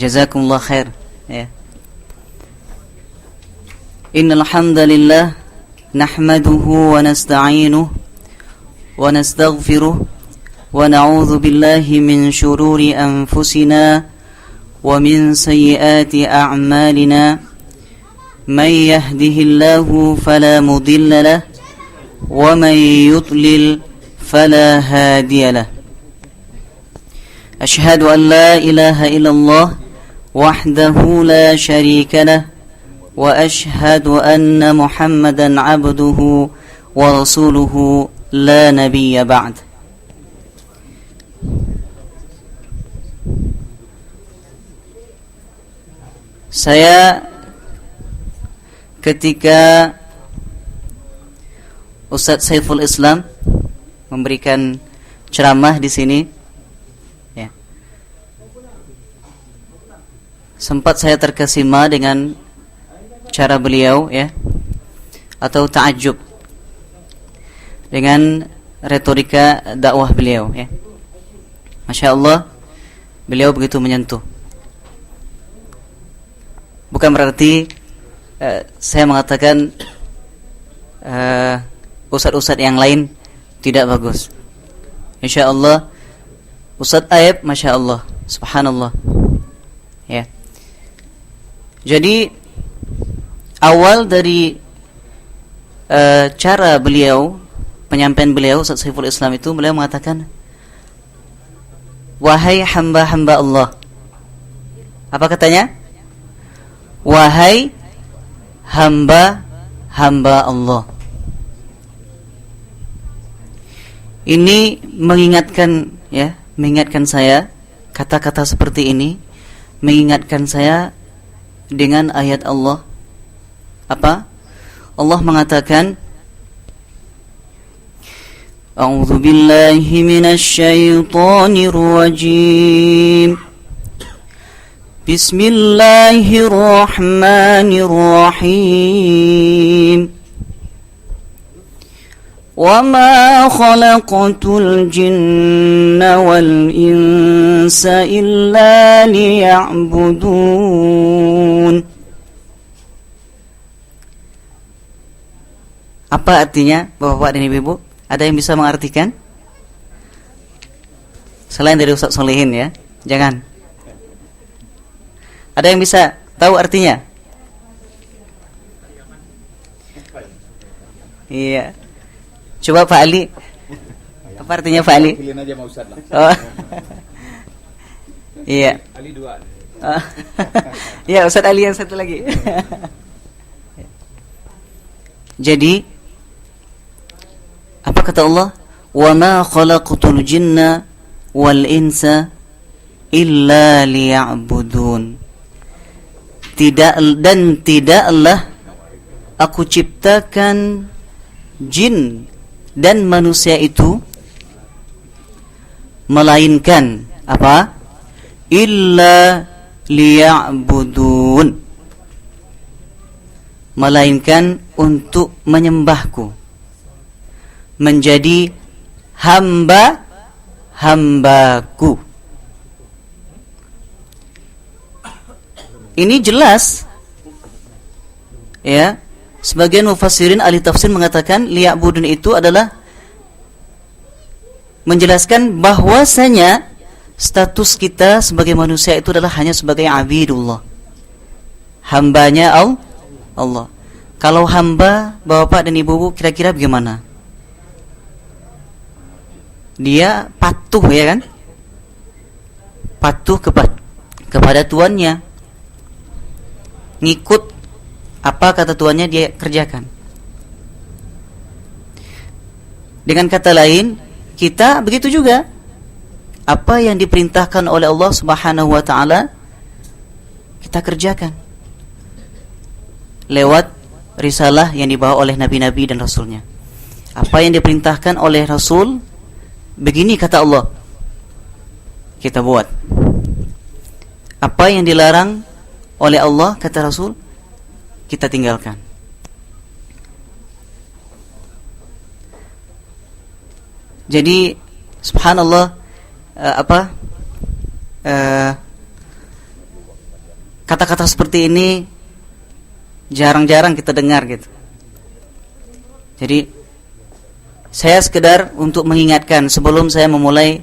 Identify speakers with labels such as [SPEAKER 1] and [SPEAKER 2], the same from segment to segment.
[SPEAKER 1] Jazakumullah khair. Ya. Innal hamdalillah nahmaduhu wa nasta'inuhu wa nastaghfiruh wa na'udzu billahi min shururi anfusina wa min sayyiati a'malina. May yahdihillahu fala mudilla lahu wa may yudlil fala hadiya lahu. Asyhadu an la ilaha illallah wahdahu la syarika lahu wa ashhadu anna Muhammadan abduhu wa rasuluhu la nabiyya ba'd. Saya ketika Ustadz Saiful Islam memberikan ceramah di sini, ya, sempat saya terkesima dengan cara beliau, ya, atau ta'ajub dengan retorika dakwah beliau, ya. Masya Allah, beliau begitu menyentuh. Bukan berarti saya mengatakan ustadz-ustadz yang lain tidak bagus. Insya Allah Ustadz Aib, Masya Allah, Subhanallah, ya. Jadi awal dari cara beliau, penyampaian beliau, Ustadz Saiful Islam itu, beliau mengatakan, wahai hamba-hamba Allah. Apa katanya? Wahai hamba-hamba Allah. Ini mengingatkan, ya, mengingatkan saya, kata-kata seperti ini mengingatkan saya dengan ayat Allah. Apa? Allah mengatakan, A'udzu billahi minasy syaithanir rajim. Bismillahirrahmanirrahim. Wa ma khalaqatul jinna wal insa illa liya'budun. Apa artinya, Bapak-bapak dan Ibu-ibu? Ada yang bisa mengartikan? Selain dari Ustaz Solihin, ya. Jangan. Ada yang bisa tahu artinya? Iya. Coba Pak Ali. Apa artinya Pak Ali?
[SPEAKER 2] Pilihin aja sama Ustaz lah.
[SPEAKER 1] Oh. Iya.
[SPEAKER 2] Ali 2.
[SPEAKER 1] Oh. Iya, Ustaz Ali yang satu lagi. Jadi apa kata Allah? Wa ma khalaqtul jinna wal insa illa liya'budun. Tidaklah aku ciptakan jin dan manusia itu melainkan apa? Illa liya'budun. Melainkan untuk menyembahku, menjadi hamba-hambaku. Ini jelas, ya. Sebagian mufassirin ahli tafsir mengatakan liya'budun itu adalah menjelaskan bahwasanya status kita sebagai manusia itu adalah hanya sebagai abidullah, hambanya Allah. Kalau hamba, Bapak dan Ibu, kira-kira bagaimana? Dia patuh, ya kan? Patuh kepada tuannya, ngikut apa kata tuannya dia kerjakan. Dengan kata lain, kita begitu juga. Apa yang diperintahkan oleh Allah Subhanahu wa taala kita kerjakan lewat risalah yang dibawa oleh nabi-nabi dan rasulnya. Apa yang diperintahkan oleh Rasul, begini kata Allah, kita buat. Apa yang dilarang oleh Allah, kata Rasul, kita tinggalkan. Jadi subhanallah, kata-kata seperti ini jarang-jarang kita dengar gitu. Jadi saya sekedar untuk mengingatkan sebelum saya memulai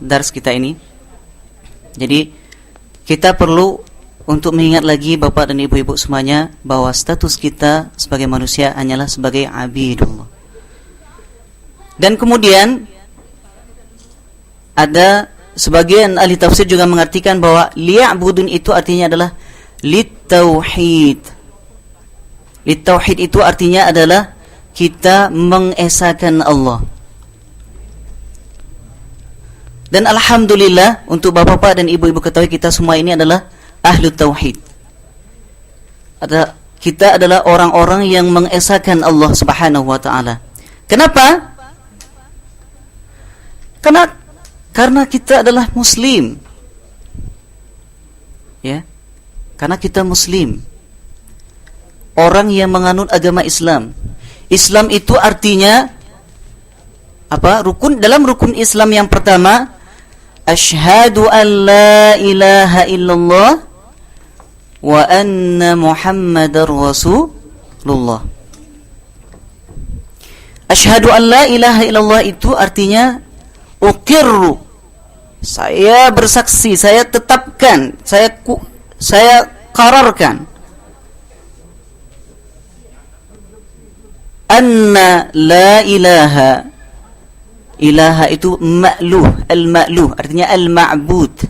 [SPEAKER 1] dars kita ini. Jadi kita perlu untuk mengingat lagi Bapak dan Ibu-ibu semuanya bahwa status kita sebagai manusia hanyalah sebagai abidullah. Dan kemudian ada sebagian ahli tafsir juga mengartikan bahwa liya'budun itu artinya adalah litauhid. Litauhid itu artinya adalah kita mengesahkan Allah. Dan alhamdulillah untuk bapak-bapak dan ibu-ibu ketahui kita semua ini adalah ahlu tauhid. Kita adalah orang-orang yang mengesahkan Allah Subhanahu wa taala. Kenapa? Karena kita adalah muslim. Ya. Karena kita muslim. Orang yang menganut agama Islam. Islam itu artinya apa? Dalam rukun Islam yang pertama, asyhadu an la ilaha illallah wa anna Muhammadar Rasulullah. Asyhadu an la ilaha illallah itu artinya uqirru. Saya bersaksi, saya tetapkan, saya qararkan anna la ilaha. Ilaha itu ma'luh, al-ma'luh artinya al-ma'bud.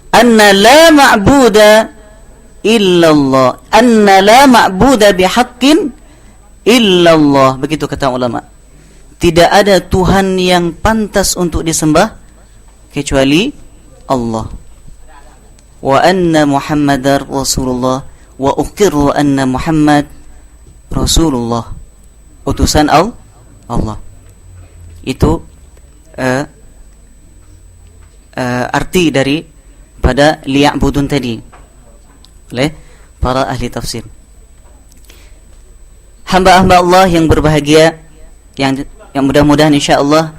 [SPEAKER 1] Anna la ma'buda illallah. Anna la ma'buda bihaqqin illallah. Begitu kata ulama. Tidak ada Tuhan yang pantas untuk disembah kecuali Allah. Wa anna Muhammadar Rasulullah wa uqirru anna Muhammad Rasulullah. Utusan Allah. Itu arti dari pada liya'budun tadi oleh para ahli tafsir. Hamba-hamba Allah yang berbahagia, yang mudah-mudahan insyaallah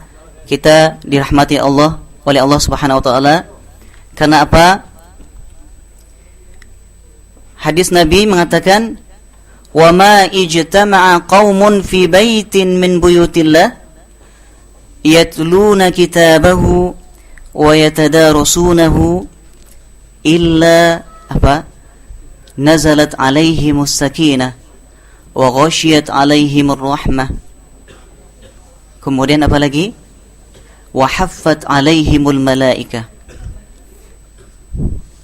[SPEAKER 1] kita dirahmati Allah oleh Allah Subhanahu wa taala. Karena apa? Hadis Nabi mengatakan, "Wa ma ijtama'a qaumun fi baitin min buyutillah yatluna kitabahu wa yatadarasunahu illa apa? Nazalat alaihimus sakinah wa ghashiyat alaihimur rahmah." Kemudian apa lagi? Wa haffat alaihimul malaikah.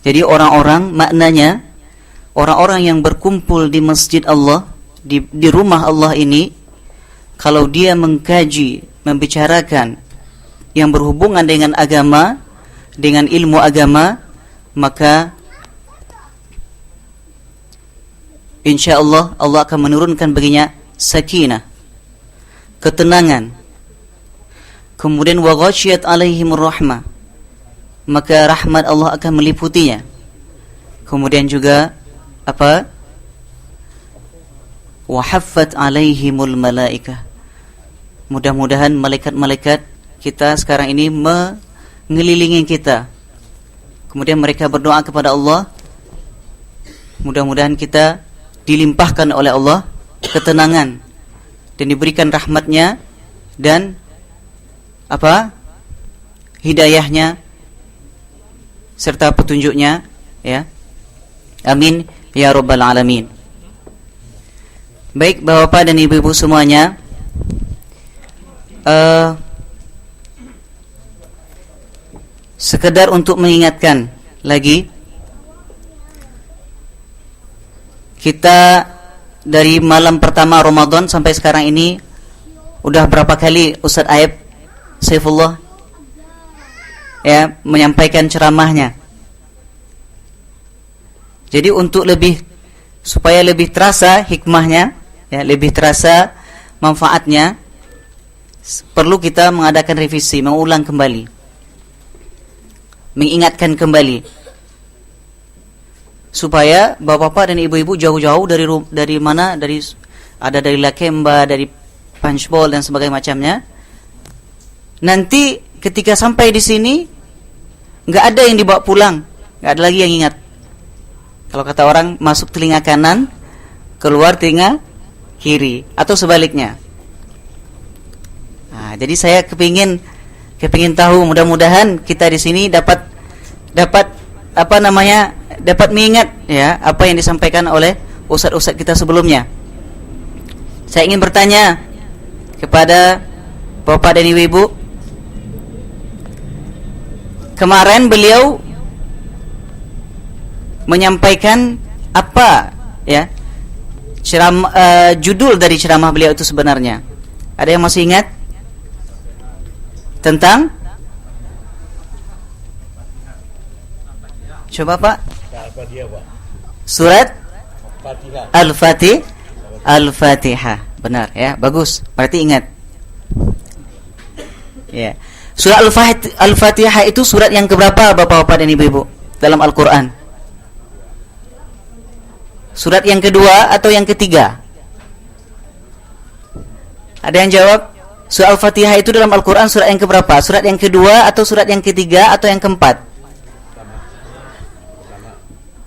[SPEAKER 1] Jadi maknanya orang-orang yang berkumpul di masjid Allah, di rumah Allah ini, kalau dia mengkaji, membicarakan yang berhubungan dengan agama, dengan ilmu agama, maka insyaallah Allah akan menurunkan baginya sakinah, ketenangan. Kemudian wa ghashiyat alaihimur rahmah, maka rahmat Allah akan meliputinya. Kemudian juga apa? Wa haffat alaihimul malaikah. Mudah-mudahan malaikat-malaikat kita sekarang ini mengelilingi kita. Kemudian mereka berdoa kepada Allah. Mudah-mudahan kita dilimpahkan oleh Allah ketenangan dan diberikan rahmatnya dan apa? Hidayahnya serta petunjuknya, ya. Amin ya rabbal alamin. Baik Bapak dan Ibu-ibu semuanya, sekedar untuk mengingatkan lagi, kita dari malam pertama Ramadan sampai sekarang ini udah berapa kali Ustaz Aib Saifullah ya menyampaikan ceramahnya. Jadi untuk supaya lebih terasa hikmahnya, ya, lebih terasa manfaatnya, perlu kita mengadakan revisi, mengulang kembali, mengingatkan kembali, supaya bapak-bapak dan ibu-ibu jauh-jauh dari mana, ada dari Lakemba, dari Punchbowl dan sebagainya macamnya. Nanti ketika sampai di sini nggak ada yang dibawa pulang, nggak ada lagi yang ingat. Kalau kata orang, masuk telinga kanan, keluar telinga kiri, atau sebaliknya. Nah, jadi saya kepingin tahu, mudah-mudahan kita di sini dapat dapat mengingat ya apa yang disampaikan oleh ustadz-ustadz kita sebelumnya. Saya ingin bertanya kepada Bapak dan Ibu, kemarin beliau menyampaikan apa ya judul dari ceramah beliau itu sebenarnya? Ada yang masih ingat? Tentang? Coba Pak. Surat Al-Fatihah. Benar ya, bagus. Berarti ingat. Ya. Surat Al-Fatihah itu surat yang keberapa Bapak-bapak dan Ibu-ibu dalam Al-Qur'an? Surat yang kedua atau yang ketiga? Ada yang jawab? Surat Al-Fatihah itu dalam Al-Quran surat yang keberapa? Surat yang kedua atau surat yang ketiga atau yang keempat?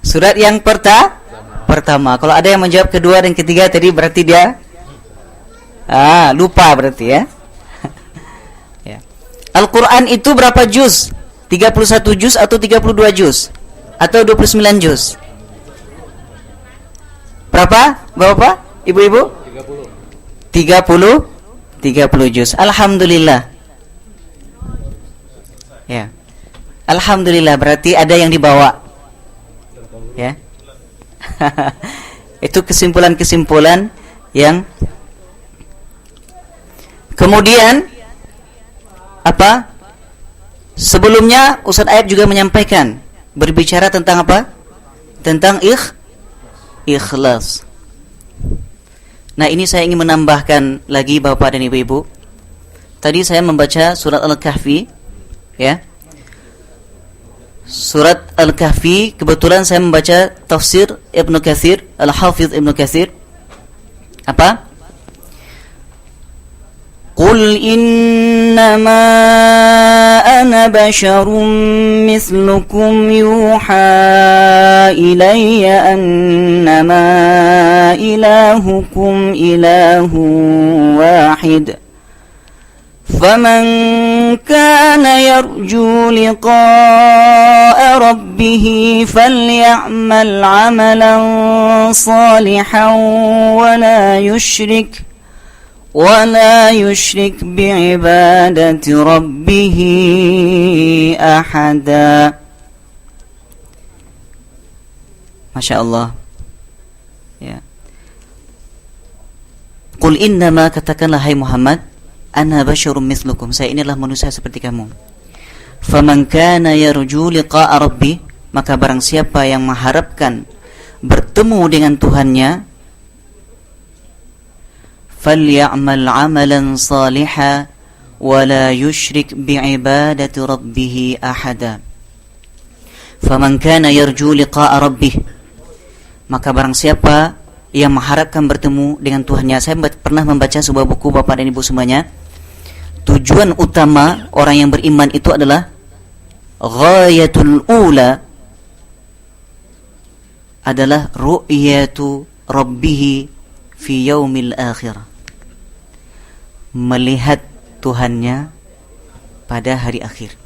[SPEAKER 1] Surat yang pertama. Kalau ada yang menjawab kedua dan ketiga tadi berarti dia lupa berarti ya. Ya. Al-Quran itu berapa juz? 31 juz atau 32 juz? Atau 29 juz? Berapa? Bapak? Ibu-ibu? 30 juz. Alhamdulillah. Ya. Alhamdulillah berarti ada yang dibawa. Ya. Itu kesimpulan-kesimpulan yang kemudian apa? Sebelumnya Ustaz Aib juga menyampaikan berbicara tentang apa? Tentang ikhlas. Nah, ini saya ingin menambahkan lagi Bapak dan Ibu-ibu. Tadi saya membaca surat Al-Kahfi, ya. Surat Al-Kahfi, kebetulan saya membaca tafsir Ibnu Katsir, Al-Hafidz Ibnu Katsir. Apa? Qul innama ana basyarum mislukum yuha ilayya annama ilahukum ilahun wahid. فمن كان يرجو لقاء ربه فليعمل عملا صالحا ولا يشرك بعبادة ربه أحدا. Masya Allah. Ya. Qul innama, katakanlah hai Muhammad, ana basyarum mislukum, saya inilah manusia seperti kamu. Faman kana yarju liqa'a rabbih, maka barang siapa yang mengharapkan bertemu dengan Tuhannya, faly'amal 'amalan salihan wa la yusyrik bi'ibadati rabbih ahada. Faman kana yarju liqa'a rabbih, maka barang siapa yang mengharapkan bertemu dengan Tuhannya. Saya pernah membaca sebuah buku Bapak dan Ibu semuanya. Tujuan utama orang yang beriman itu adalah ghayatul ula adalah ru'yatu rabbih fi yaumil akhirah, melihat Tuhannya pada hari akhir.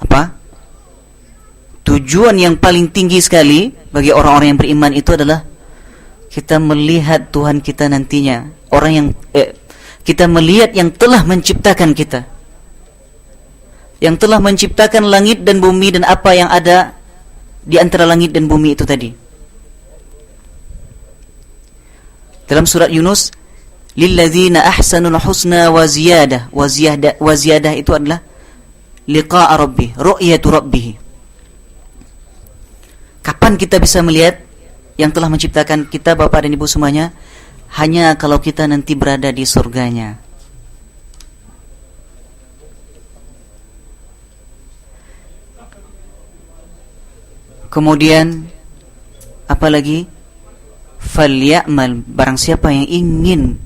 [SPEAKER 1] Apa? Tujuan yang paling tinggi sekali bagi orang-orang yang beriman itu adalah kita melihat Tuhan kita nantinya. Orang yang kita melihat yang telah menciptakan kita, yang telah menciptakan langit dan bumi dan apa yang ada di antara langit dan bumi itu tadi. Dalam surat Yunus, lilladzina ahsanul husna wa ziyadah. Wa ziyadah itu adalah liqa'a rabbih, ru'yatu rabbih. Kapan kita bisa melihat yang telah menciptakan kita Bapak dan Ibu semuanya? Hanya kalau kita nanti berada di surganya. Kemudian apalagi? Faly'amal, barang siapa yang ingin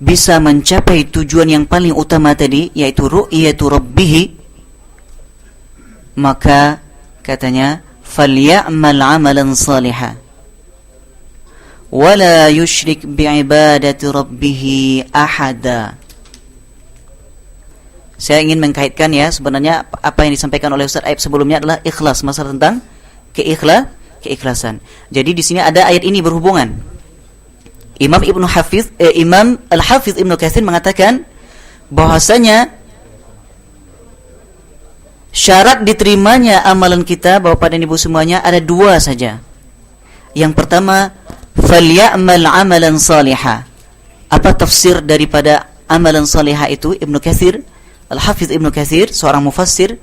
[SPEAKER 1] bisa mencapai tujuan yang paling utama tadi, yaitu ru'yatu rabbih, maka katanya faly'amal 'amalan shalihan wala yusyrik bi'ibadati rabbih ahada. Saya ingin mengkaitkan ya, sebenarnya apa yang disampaikan oleh Ustaz Aib sebelumnya adalah ikhlas, masalah tentang keikhlasan. Jadi di sini ada ayat ini berhubungan. Imam Al-Hafiz Ibnu Katsir mengatakan bahwasanya syarat diterimanya amalan kita, Bapak dan Ibu semuanya, ada dua saja. Yang pertama, faly'amal 'amalan shalihan. Apa tafsir daripada amalan salihah itu? Ibnu Katsir, Al-Hafiz Ibnu Katsir, seorang mufassir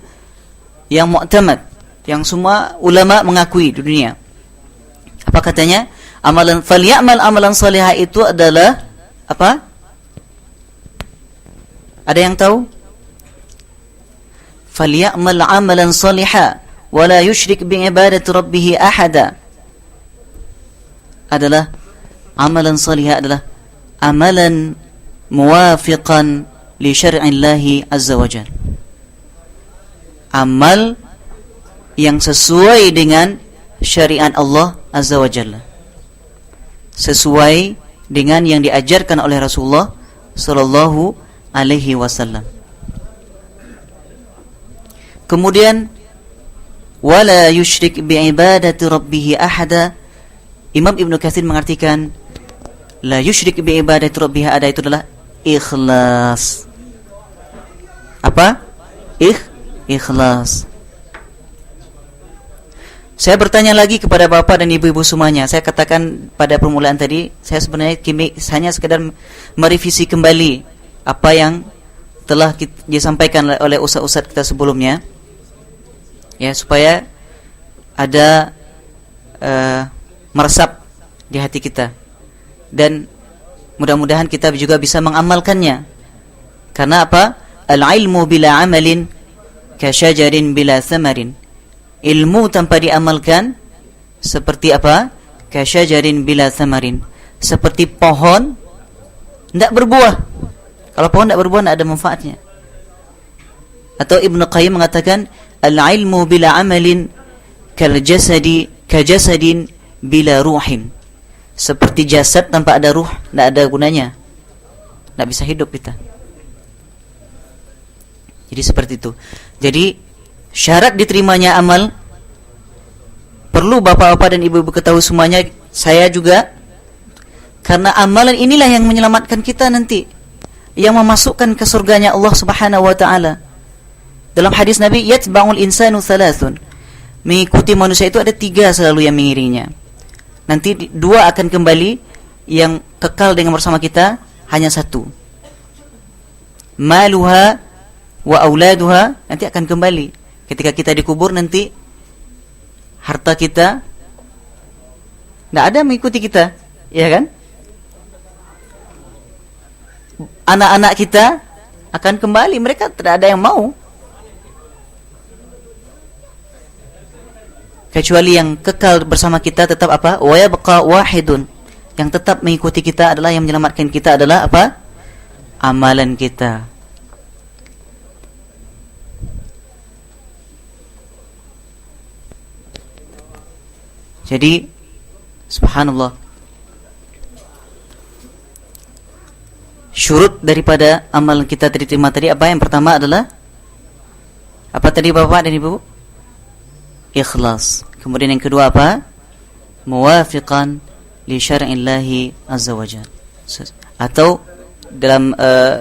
[SPEAKER 1] yang mu'tamad, yang semua ulama mengakui di dunia. Apa katanya? Amalan faly'amal 'amalan salihah itu adalah apa? Ada yang tahu? Faly'amal 'amalan salihah wa la yusyrik bi ibadati rabbih ahada. Adalah amalan salihah adalah amalan muwafiqan li syar'illahi azza wajal. Amal yang sesuai dengan syariat Allah azza wajalla, sesuai dengan yang diajarkan oleh Rasulullah sallallahu alaihi wasallam. Kemudian wala yusyrik bi ibadati rabbih ahada. Imam Ibnu Katsir mengartikan la yusyrik bi ibadati rabbih ahada itu adalah ikhlas. Apa? Ikhlas. Saya bertanya lagi kepada Bapak dan Ibu-ibu semuanya. Saya katakan pada permulaan tadi, saya sebenarnya hanya sekedar merevisi kembali apa yang telah disampaikan oleh ustaz-ustaz kita sebelumnya, ya, supaya ada meresap di hati kita, dan mudah-mudahan kita juga bisa mengamalkannya. Karena apa? Al-ilmu bila amalin kasyajarin bila thamarin. Ilmu tanpa diamalkan seperti apa? Kasyajarin bila thamarin. Seperti pohon tidak berbuah. Kalau pohon tidak berbuah, tidak ada manfaatnya. Atau Ibnu Qayyim mengatakan al-ilmu bila amalin kajasadin bila ruhin. Seperti jasad tanpa ada ruh, tidak ada gunanya, tidak bisa hidup kita. Jadi seperti itu. Jadi syarat diterimanya amal, perlu bapak-bapak dan ibu-ibu ketahui semuanya, saya juga, karena amalan inilah yang menyelamatkan kita nanti, yang memasukkan ke surganya Allah Subhanahu wa taala. Dalam hadis Nabi, yatba'ul insanu thalathun. Mengikuti manusia itu ada 3 selalu yang mengiringinya. Nanti 2 akan kembali, yang kekal dengan bersama kita hanya 1. Maluha wa auladuha, nanti akan kembali. Ketika kita dikubur nanti, harta kita tidak ada mengikuti kita, ya kan? Anak-anak kita akan kembali, mereka tidak ada yang mau, kecuali yang kekal bersama kita tetap apa? Wa yabqa wahidun. Yang tetap mengikuti kita adalah, yang menyelamatkan kita adalah apa? Amalan kita. Jadi subhanallah, syurut daripada amalan kita diterima tadi apa? Yang pertama adalah apa tadi Bapak dan Ibu? Ikhlas. Kemudian yang kedua apa? Muwafiqan li syar'illahi azza wajalla. Atau dalam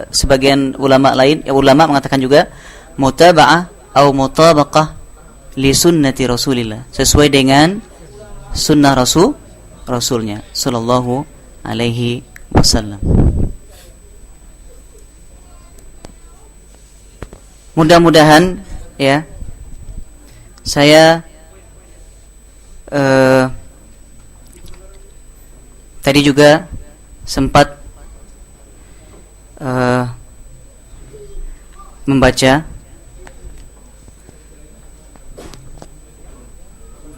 [SPEAKER 1] sebagian ulama lain, ulama mengatakan juga mutaba'ah atau mutabaqah li sunnati Rasulillah, sesuai dengan sunnah Rasulnya sallallahu alaihi wasallam. Mudah-mudahan ya, saya tadi juga sempat membaca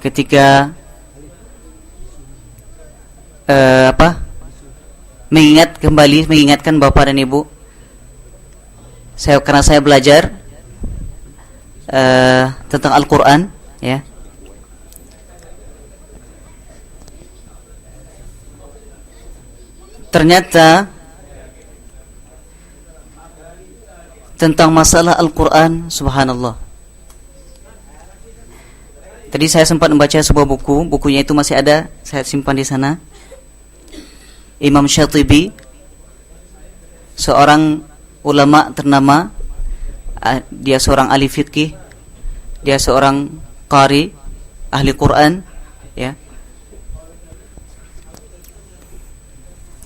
[SPEAKER 1] ketika mengingat kembali mengingatkan Bapak dan Ibu. Karena saya belajar tentang Al-Quran, ya. Ternyata tentang masalah Al-Quran, subhanallah. Tadi saya sempat membaca sebuah buku, bukunya itu masih ada, saya simpan di sana. Imam Syatibi, seorang ulama ternama, dia seorang ahli fikih, dia seorang qari, ahli Quran, ya.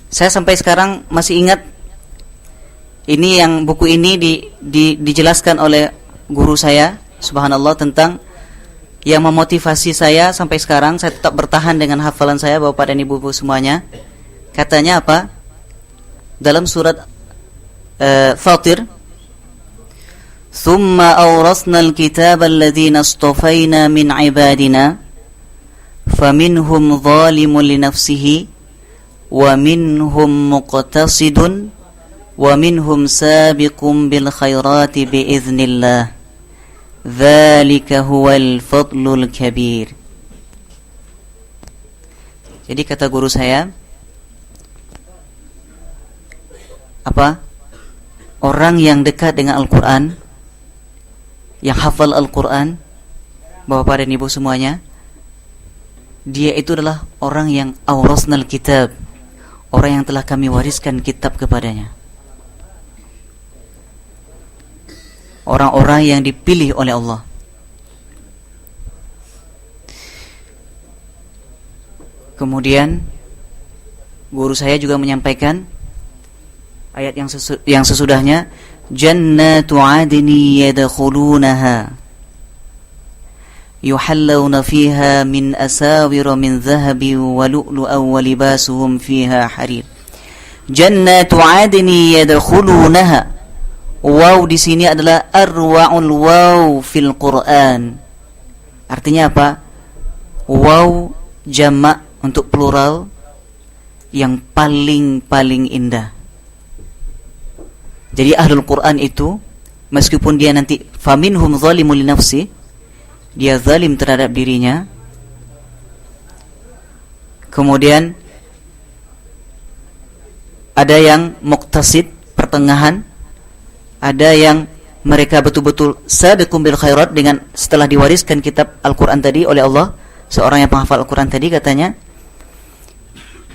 [SPEAKER 1] Saya sampai sekarang masih ingat ini, yang buku ini dijelaskan oleh guru saya, subhanallah, tentang yang memotivasi saya sampai sekarang saya tetap bertahan dengan hafalan saya, Bapak dan Ibu semuanya. Katanya apa? Dalam surat Fatir, "Tsumma awrasnal kitaba alladhina istafayna min ibadina faminhum zalimun li nafsihi wa minhum muqtasidun wa minhum sabiqun bil khairati biiznillah dzalika huwal fadlul kabir." Jadi kata guru saya, apa? Orang yang dekat dengan Al-Quran, yang hafal Al-Quran, Bapak dan Ibu semuanya, dia itu adalah orang yang awrasnal kitab, orang yang telah kami wariskan kitab kepadanya, orang-orang yang dipilih oleh Allah. Kemudian guru saya juga menyampaikan ayat yang sesudahnya, "Jannatu 'adni yadkhulunaha yuhallawna fiha min asawira min dhahabin wa lu'lu'an wa libasuhum fiha harir." Jannatu 'adni yadkhulunaha. Waw di sini adalah arwa'ul waw fil Quran. Artinya apa? Waw jamak untuk plural yang paling indah. Jadi ahlul Quran itu, meskipun dia nanti faminhum zalimun li nafsi, dia zalim terhadap dirinya. Kemudian ada yang muqtasid, pertengahan. Ada yang mereka betul-betul sabiqun bil khairat, dengan setelah diwariskan kitab Al-Quran tadi oleh Allah, seorang yang penghafal Al-Quran tadi, katanya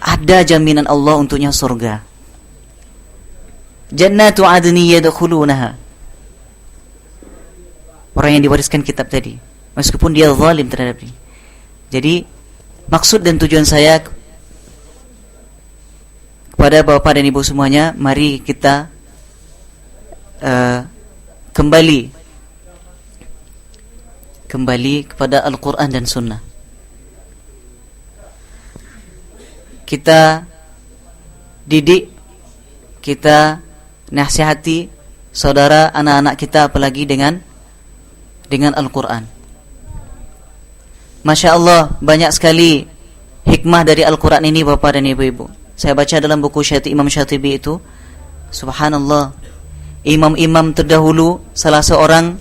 [SPEAKER 1] ada jaminan Allah untuknya surga. Jannatu 'adni yadkhulunaha. Orang yang diwariskan kitab tadi, meskipun dia zalim terhadap diri. Jadi maksud dan tujuan saya kepada Bapak dan Ibu semuanya, mari kita kembali kepada Al-Quran dan Sunnah. Kita didik, kita nasihati saudara anak-anak kita, apalagi dengan Al-Quran. Masya Allah, banyak sekali hikmah dari Al-Quran ini, Bapak dan Ibu-ibu. Saya baca dalam buku Imam Syatibi itu, subhanallah, imam-imam terdahulu, salah seorang,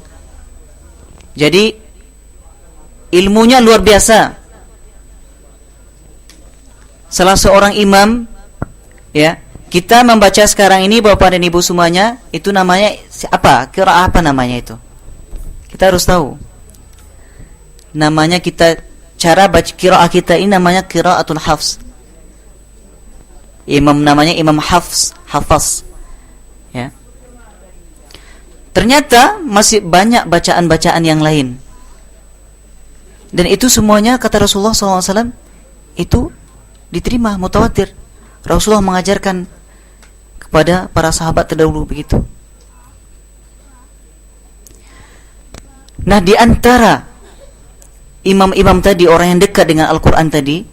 [SPEAKER 1] jadi ilmunya luar biasa. Salah seorang imam, ya, kita membaca sekarang ini, Bapak dan Ibu semuanya, itu namanya apa? Qiraah apa namanya itu? Kita harus tahu. Namanya cara baca qiraah kita ini namanya qiraatul hafs. Imam namanya Imam Hafs. Ya. Ternyata masih banyak bacaan-bacaan yang lain. Dan itu semuanya kata Rasulullah SAW itu diterima mutawatir. Rasulullah mengajarkan kepada para sahabat terdahulu begitu. Nah, di antara imam-imam tadi, orang yang dekat dengan Al-Quran tadi,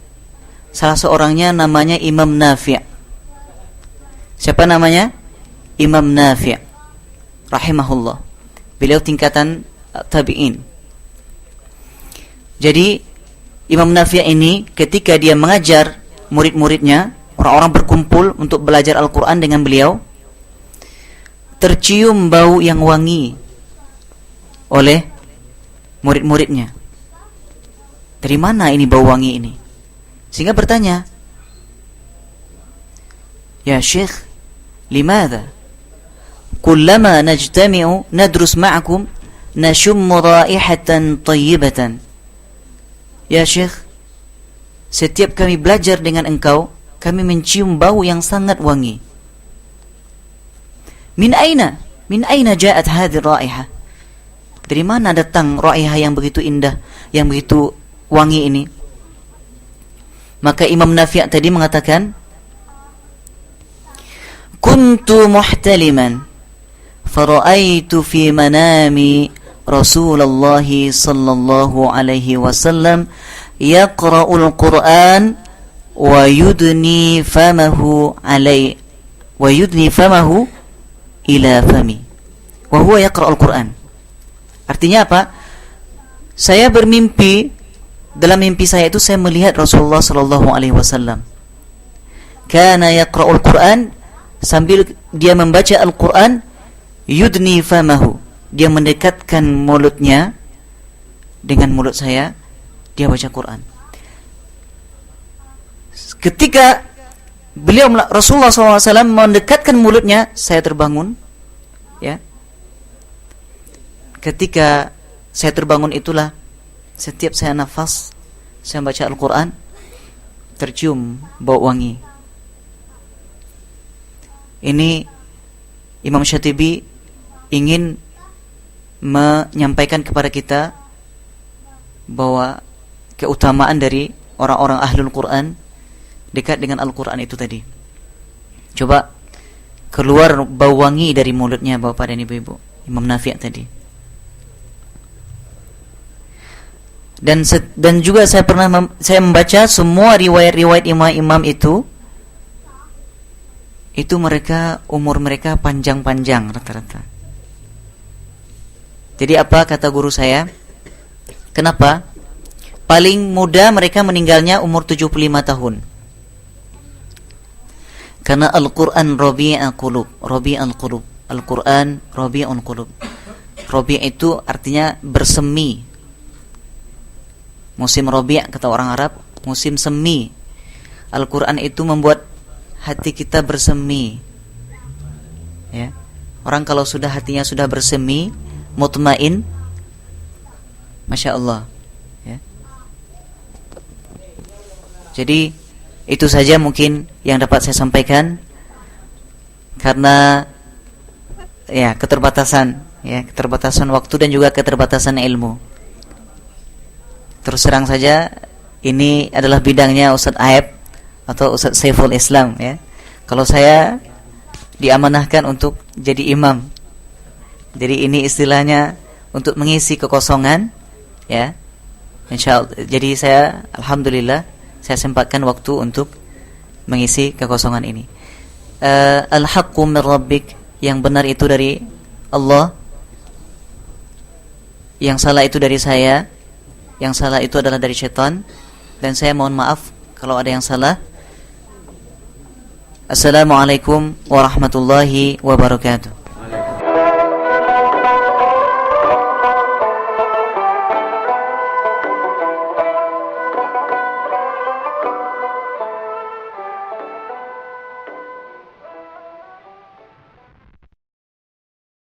[SPEAKER 1] salah seorangnya namanya Imam Nafi'. Siapa namanya? Imam Nafi' rahimahullah. Beliau tingkatan tabi'in. Jadi Imam Nafi' ini ketika dia mengajar murid-muridnya, orang-orang berkumpul untuk belajar Al-Quran dengan beliau, tercium bau yang wangi oleh murid-muridnya. Dari mana ini bau wangi ini? Sehingga bertanya, "Ya Syekh, limadha kullama najtami'u nadrus ma'akum nashummu raihatan tayyibatan?" Ya Syekh, setiap kami belajar dengan engkau, kami mencium bau yang sangat wangi. Min aina ja'at hadhihi raiha? Dari mana datang raihah yang begitu indah, yang begitu wangi ini? Maka Imam Nafi' tadi mengatakan, kuntu muhtaliman fara'aitu fi manami Rasulullah sallallahu alaihi wasallam yaqra'ul Qur'an wa yudni famahu ila fami wa huwa yaqra'ul Qur'an. Artinya apa? Saya bermimpi, dalam mimpi saya itu saya melihat Rasulullah sallallahu alaihi wasallam kana yaqra'ul Qur'an, sambil dia membaca Al-Qur'an, yudni famahu, dia mendekatkan mulutnya dengan mulut saya, dia baca Quran. Ketika beliau Rasulullah SAW mendekatkan mulutnya, saya terbangun, ya. Ketika saya terbangun itulah setiap saya nafas, saya baca Al-Quran, tercium bau wangi. Ini Imam Syatibi ingin menyampaikan kepada kita bahwa keutamaan dari orang-orang ahlul Quran, dekat dengan Al-Quran itu tadi. Coba keluar bau wangi dari mulutnya Bapak dan Ibu-ibu, Imam Nafi' tadi. Dan juga saya membaca semua riwayat-riwayat imam-imam itu mereka umur mereka panjang-panjang rata-rata. Jadi apa kata guru saya? Kenapa? Paling muda mereka meninggalnya umur 75 tahun. Karena Al-Quran Rabi'ul Qulub. Al-Quran Rabi'ul Qulub. Rabi' itu artinya bersemi. Musim Rabi' kata orang Arab, musim semi. Al-Quran itu membuat hati kita bersemi, ya. Orang kalau sudah hatinya sudah bersemi, mutmain, Masya Allah, ya. Jadi itu saja mungkin yang dapat saya sampaikan, karena ya keterbatasan waktu dan juga keterbatasan ilmu. Terus terang saja, ini adalah bidangnya Ustadz Aib atau Ustadz Saiful Islam, ya. Kalau saya diamanahkan untuk jadi imam, jadi ini istilahnya untuk mengisi kekosongan, ya. Insyaallah. Jadi saya alhamdulillah saya sempatkan waktu untuk mengisi kekosongan ini. Al-haqqu min rabbik, yang benar itu dari Allah, yang salah itu dari saya, yang salah itu adalah dari syaitan, dan saya mohon maaf kalau ada yang salah. Assalamualaikum warahmatullahi wabarakatuh.